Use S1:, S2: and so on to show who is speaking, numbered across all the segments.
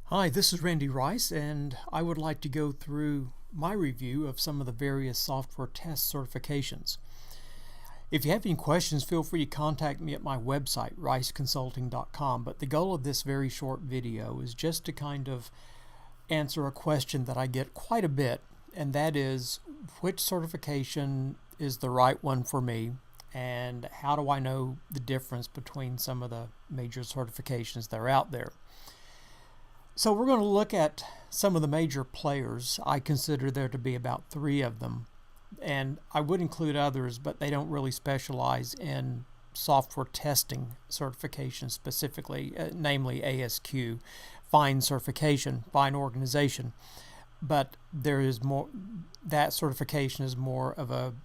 S1: Hi, this is Randy Rice, and I would like to go through my review of some of the various software test certifications. If you have any questions, feel free to contact me at my website, riceconsulting.com. But the goal of this very short video is just to kind of answer a question that I get quite a bit, and that is, which certification is the right one for me, and how do I know the difference between some of the major certifications that are out there? So we're going to look at some of the major players. I consider there to be about 3 of them, and I would include others, but they don't really specialize in software testing certification specifically, namely ASQ, fine certification, fine organization. But there is more, that certification is more of a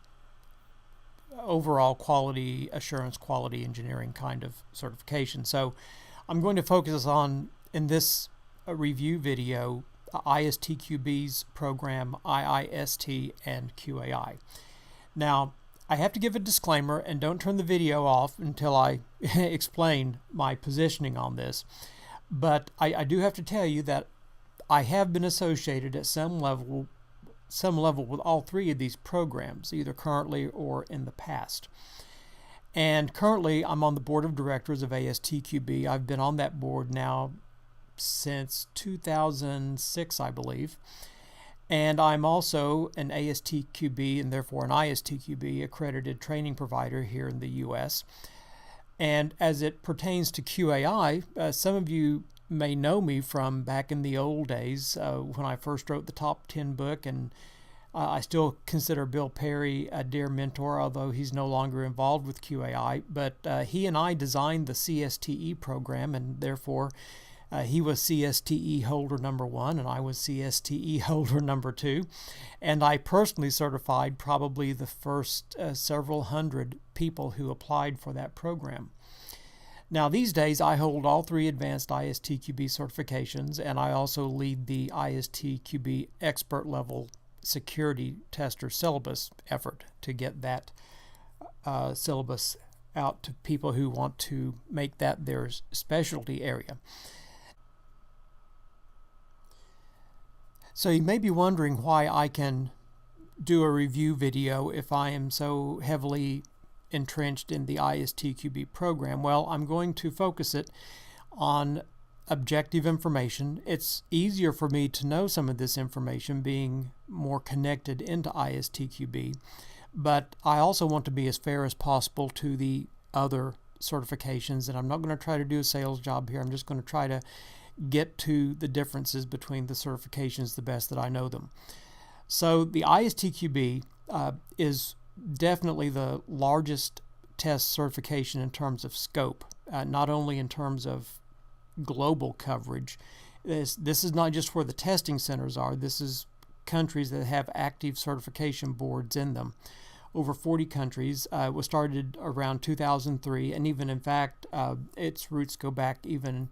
S1: overall quality assurance, quality engineering kind of certification. So I'm going to focus on, in this review video, ISTQB's program, IIST, and QAI. Now, I have to give a disclaimer, and don't turn the video off until I explain my positioning on this. But I do have to tell you that I have been associated at some level with all 3 of these programs, either currently or in the past. And currently, I'm on the board of directors of ASTQB. I've been on that board now since 2006, I believe. And I'm also an ASTQB and therefore an ISTQB accredited training provider here in the U.S. And as it pertains to QAI, some of you may know me from back in the old days when I first wrote the Top 10 book, and I still consider Bill Perry a dear mentor, although he's no longer involved with QAI. But he and I designed the CSTE program, and therefore he was CSTE holder number 1, and I was CSTE holder number 2. And I personally certified probably the first several hundred people who applied for that program. Now, these days, I hold all 3 advanced ISTQB certifications, and I also lead the ISTQB expert level security tester syllabus effort to get that syllabus out to people who want to make that their specialty area. So you may be wondering why I can do a review video if I am so heavily entrenched in the ISTQB program. Well, I'm going to focus it on objective information. It's easier for me to know some of this information being more connected into ISTQB, but I also want to be as fair as possible to the other certifications, and I'm not going to try to do a sales job here. I'm just going to try to get to the differences between the certifications the best that I know them. So the ISTQB is definitely the largest test certification in terms of scope, not only in terms of global coverage. This is not just where the testing centers are. This is countries that have active certification boards in them. Over 40 countries. It was started around 2003, and even in fact, its roots go back even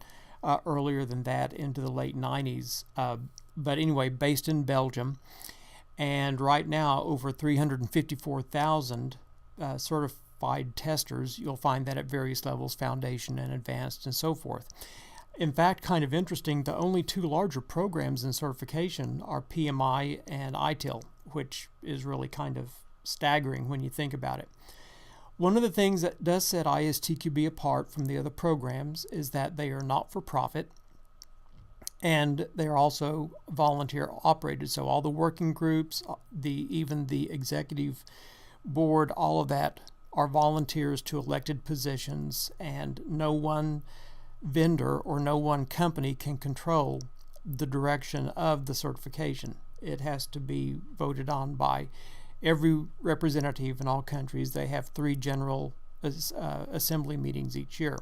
S1: earlier than that, into the late 90s. But anyway, based in Belgium. And right now, over 354,000 certified testers. You'll find that at various levels, foundation and advanced and so forth. In fact, kind of interesting, the only 2 larger programs in certification are PMI and ITIL, which is really kind of staggering when you think about it. One of the things that does set ISTQB apart from the other programs is that they are not for profit, and they are also volunteer operated. So all the working groups, even the executive board, all of that are volunteers to elected positions, and no one vendor or no one company can control the direction of the certification. It has to be voted on by every representative in all countries. They have 3 general assembly meetings each year.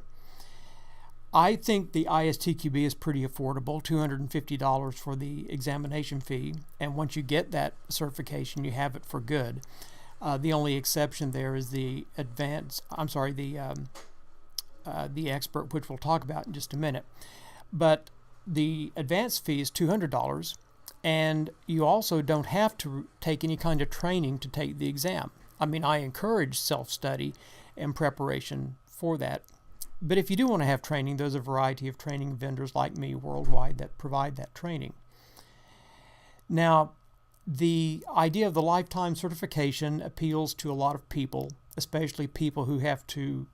S1: I think the ISTQB is pretty affordable, $250 for the examination fee, and once you get that certification, you have it for good. The only exception there is the expert, which we'll talk about in just a minute. But the advanced fee is $200, and you also don't have to take any kind of training to take the exam. I mean, I encourage self-study and preparation for that But if you do want to have training, there's a variety of training vendors like me worldwide that provide that training. Now, the idea of the lifetime certification appeals to a lot of people, especially people who have to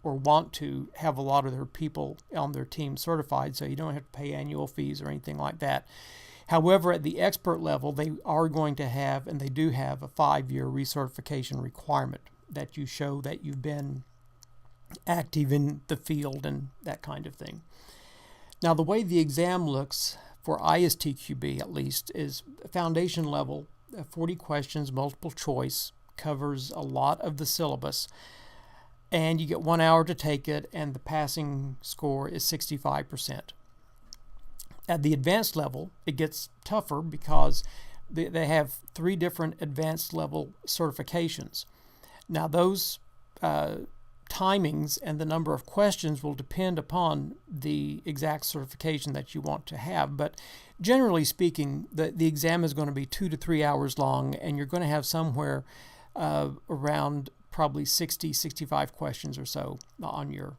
S1: or want to have a lot of their people on their team certified, so you don't have to pay annual fees or anything like that. However, at the expert level, they are going to have, and they do have, a 5-year recertification requirement that you show that you've been active in the field and that kind of thing. Now, the way the exam looks for ISTQB, at least, is foundation level, 40 questions, multiple choice, covers a lot of the syllabus, and you get 1 hour to take it, and the passing score is 65%. At the advanced level, it gets tougher because they have 3 different advanced level certifications. Now, those timings and the number of questions will depend upon the exact certification that you want to have, but generally speaking, the exam is going to be 2 to 3 hours long, and you're going to have somewhere around probably 65 questions or so on your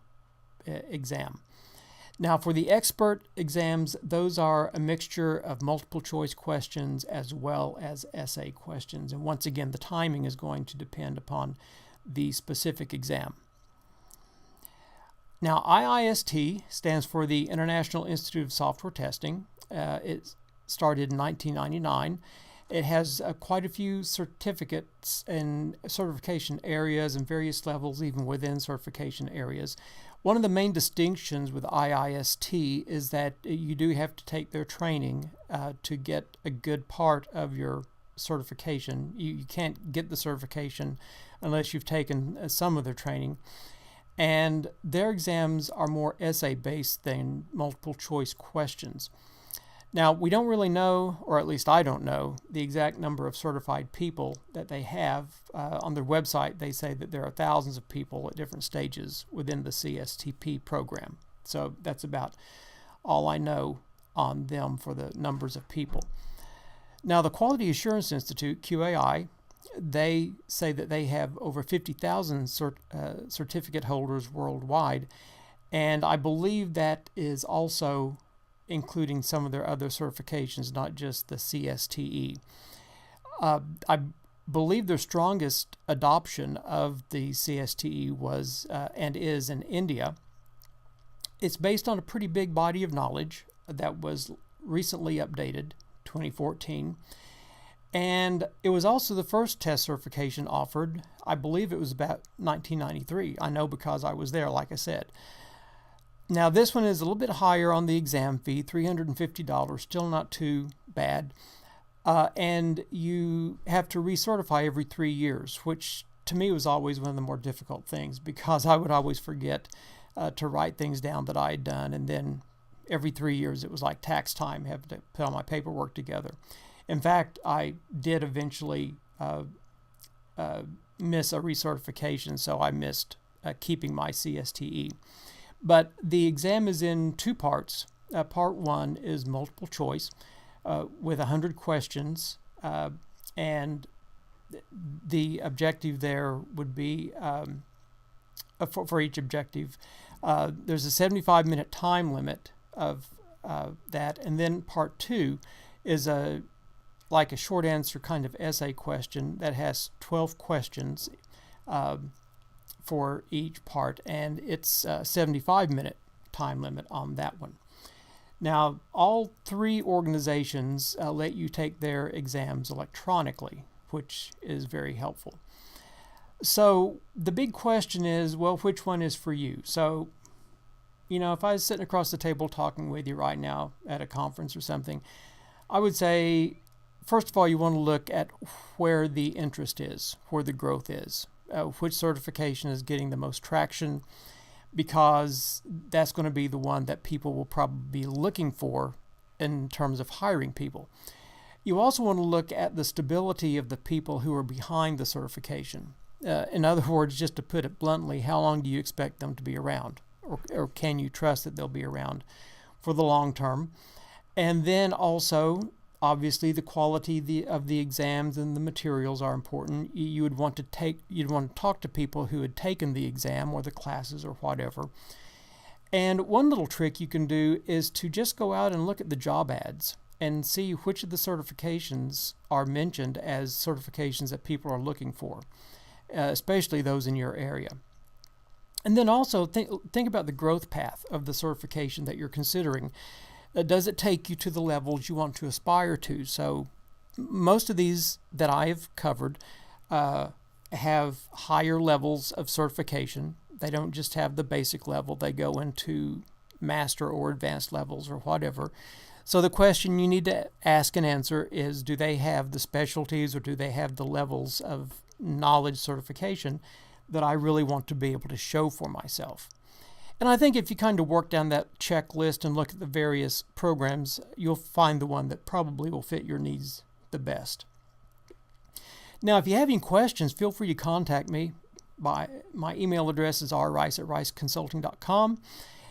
S1: exam. Now, for the expert exams, those are a mixture of multiple choice questions as well as essay questions, and once again, the timing is going to depend upon the specific exam. Now, IIST stands for the International Institute of Software Testing. It started in 1999. It has quite a few certificates and certification areas and various levels even within certification areas. One of the main distinctions with IIST is that you do have to take their training to get a good part of your certification. You can't get the certification unless you've taken some of their training. And their exams are more essay-based than multiple-choice questions. Now, we don't really know, or at least I don't know, the exact number of certified people that they have. On their website, they say that there are thousands of people at different stages within the CSTP program. So that's about all I know on them for the numbers of people. Now, the Quality Assurance Institute, QAI, they say that they have over 50,000 certificate holders worldwide, and I believe that is also including some of their other certifications, not just the CSTE. I believe their strongest adoption of the CSTE was and is in India. It's based on a pretty big body of knowledge that was recently updated, 2014. And it was also the first test certification offered. I believe it was about 1993. I know because I was there, like I said. Now, this one is a little bit higher on the exam fee, $350, still not too bad. And you have to recertify every 3 years, which to me was always one of the more difficult things because I would always forget to write things down that I had done. And then every 3 years, it was like tax time, having to put all my paperwork together. In fact, I did eventually miss a recertification, so I missed keeping my CSTE. But the exam is in 2 parts. Part 1 is multiple choice with 100 questions, and the objective there would be, for each objective, there's a 75-minute time limit of that, and then part 2 is like a short answer kind of essay question that has 12 questions for each part, and it's a 75-minute time limit on that one. Now, all 3 organizations let you take their exams electronically, which is very helpful. So the big question is, well, which one is for you? So, if I was sitting across the table talking with you right now at a conference or something, I would say, first of all, you want to look at where the interest is, where the growth is, which certification is getting the most traction, because that's going to be the one that people will probably be looking for in terms of hiring people. You also want to look at the stability of the people who are behind the certification. In other words, just to put it bluntly, how long do you expect them to be around? Or can you trust that they'll be around for the long term? And then also, obviously, the quality of the exams and the materials are important. You'd want to talk to people who had taken the exam or the classes or whatever, And one little trick you can do is to just go out and look at the job ads and see which of the certifications are mentioned as certifications that people are looking for, especially those in your area. And then also think about the growth path of the certification that you're considering. Does it take you to the levels you want to aspire to? So most of these that I've covered have higher levels of certification. They don't just have the basic level. They go into master or advanced levels or whatever. So the question you need to ask and answer is, do they have the specialties or do they have the levels of knowledge certification that I really want to be able to show for myself? And I think if you kind of work down that checklist and look at the various programs, you'll find the one that probably will fit your needs the best. Now, if you have any questions, feel free to contact me. My email address is rrice@riceconsulting.com.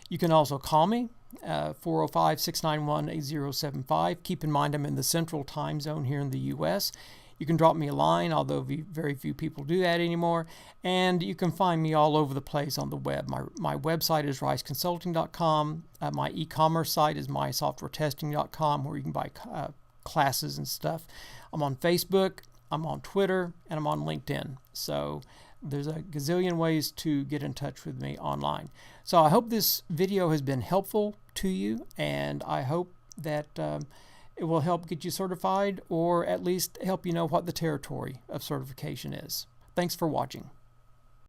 S1: You can also call me, 405-691-8075. Keep in mind I'm in the Central Time Zone here in the U.S. You can drop me a line, although very few people do that anymore. And you can find me all over the place on the web. My website is riceconsulting.com. My e-commerce site is mysoftwaretesting.com, where you can buy classes and stuff. I'm on Facebook, I'm on Twitter, and I'm on LinkedIn. So there's a gazillion ways to get in touch with me online. So I hope this video has been helpful to you, and I hope that it will help get you certified, or at least help you know what the territory of certification is. Thanks for watching.